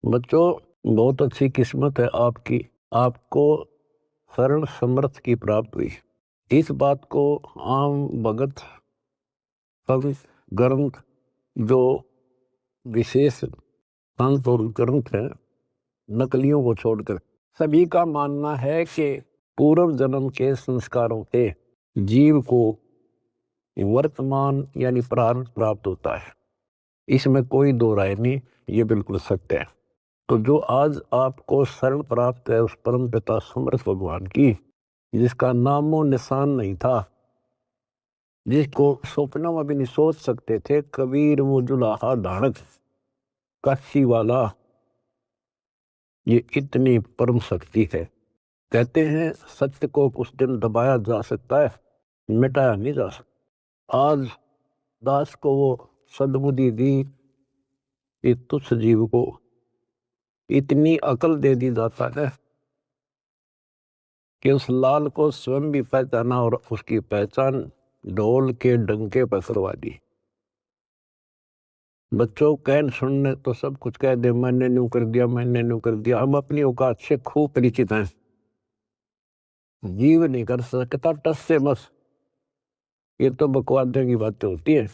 बच्चों, बहुत अच्छी किस्मत है आपकी। आपको शरण समर्थ की प्राप्त हुई। इस बात को आम भगत संत ग्रंथ, जो विशेष संत और ग्रंथ हैं, नकलियों को छोड़कर सभी का मानना है कि पूर्व जन्म के संस्कारों से जीव को वर्तमान यानी प्रारब्ध प्राप्त होता है। इसमें कोई दो राय नहीं, ये बिल्कुल सत्य है। तो जो आज आपको शरण प्राप्त है उस परम पिता समर्थ भगवान की, जिसका नामो निशान नहीं था, जिसको सपनों में भी नहीं सोच सकते थे, कबीर वो जुलाहा धारक काशी वाला, ये इतनी परम शक्ति है। कहते हैं सत्य को कुछ दिन दबाया जा सकता है, मिटाया नहीं जा सकता। आज दास को वो सद्बुद्धि दी, इस तुच्छ जीव को इतनी अकल दे दी जाता है कि उस लाल को स्वयं भी पहचाना और उसकी पहचान ढोल के डंके पर करवा दी। बच्चों, कहन सुनने तो सब कुछ कह दे, मैंने न्यू कर दिया, मैंने न्यू कर दिया। हम अपनी औकात से खूब परिचित हैं। जीव नहीं कर सकता टस से मस, ये तो बकवादे की बातें होती है।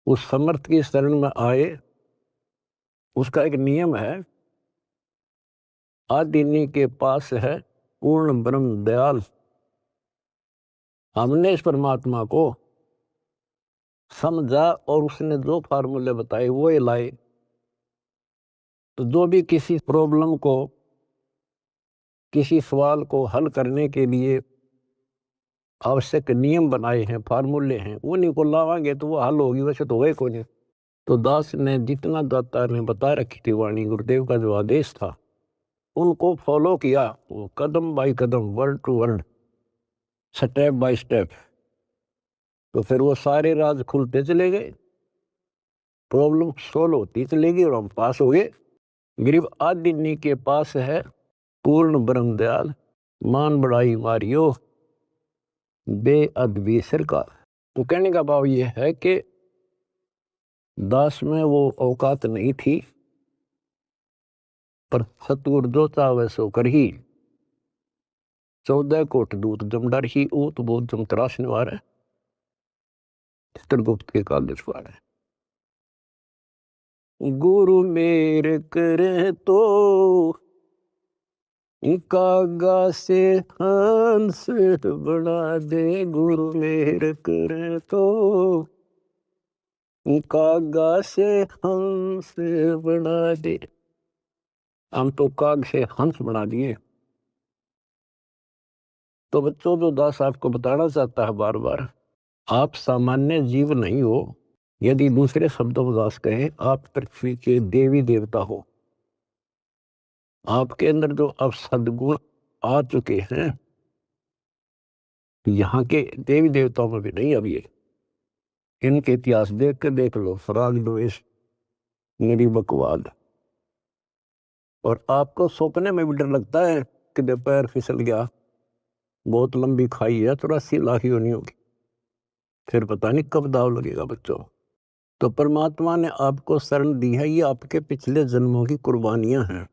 उस समर्थ की शरण में आए, उसका एक नियम है, आदिनी के पास है पूर्ण ब्रह्म दयाल। हमने इस परमात्मा को समझा और उसने जो फार्मूले बताए वो ये लाए। तो जो भी किसी प्रॉब्लम को, किसी सवाल को हल करने के लिए आवश्यक नियम बनाए हैं, फार्मूले हैं, उन्हीं को लावांगे तो वो हल होगी, वैसे तो वही को नहीं। तो दास ने जितना दाता ने बता रखी थी वाणी, गुरुदेव का जो आदेश था, उनको फॉलो किया, वो कदम बाय कदम, word to word, step by step. तो फिर वो सारे राज खुलते चले गए, प्रॉब्लम सोल्व होती चलेगी और हम पास हो गए। गरीब आदिनी के पास है पूर्ण ब्रह्म दयाल, मान बढ़ाई मारियो बेअदबी सरकार। तो कहने का भाव ये है कि दास में वो औकात नहीं थी, पर सतगुरु जो चाहे सो कर ही। 14 कोट दूत जमडर ही ऊत बोध जम तराश निवार है, चित्रगुप्त के काल है। गुरु मेरे करे तो कागा से हंस बना दे, गुरु मेरे करे तो कागा से हंस बना दे। हम तो काग से हंस बना दिए। तो बच्चों, जो दास आपको बताना चाहता है बार बार, आप सामान्य जीव नहीं हो। यदि दूसरे शब्दों में दास कहें, आप पृथ्वी के देवी देवता हो। आपके अंदर जो अब सद्गुण आ चुके हैं, यहाँ के देवी देवताओं में भी नहीं। अब ये इनके इतिहास देख कर देख लो, फराग द्वेष, निरी बकवाद। और आपको सोचने में भी डर लगता है कि पैर फिसल गया, बहुत लंबी खाई है, 84 लाख ही होनी होगी, फिर पता नहीं कब दाव लगेगा। बच्चों, तो परमात्मा ने आपको शरण दी है, ये आपके पिछले जन्मों की कुर्बानियां हैं।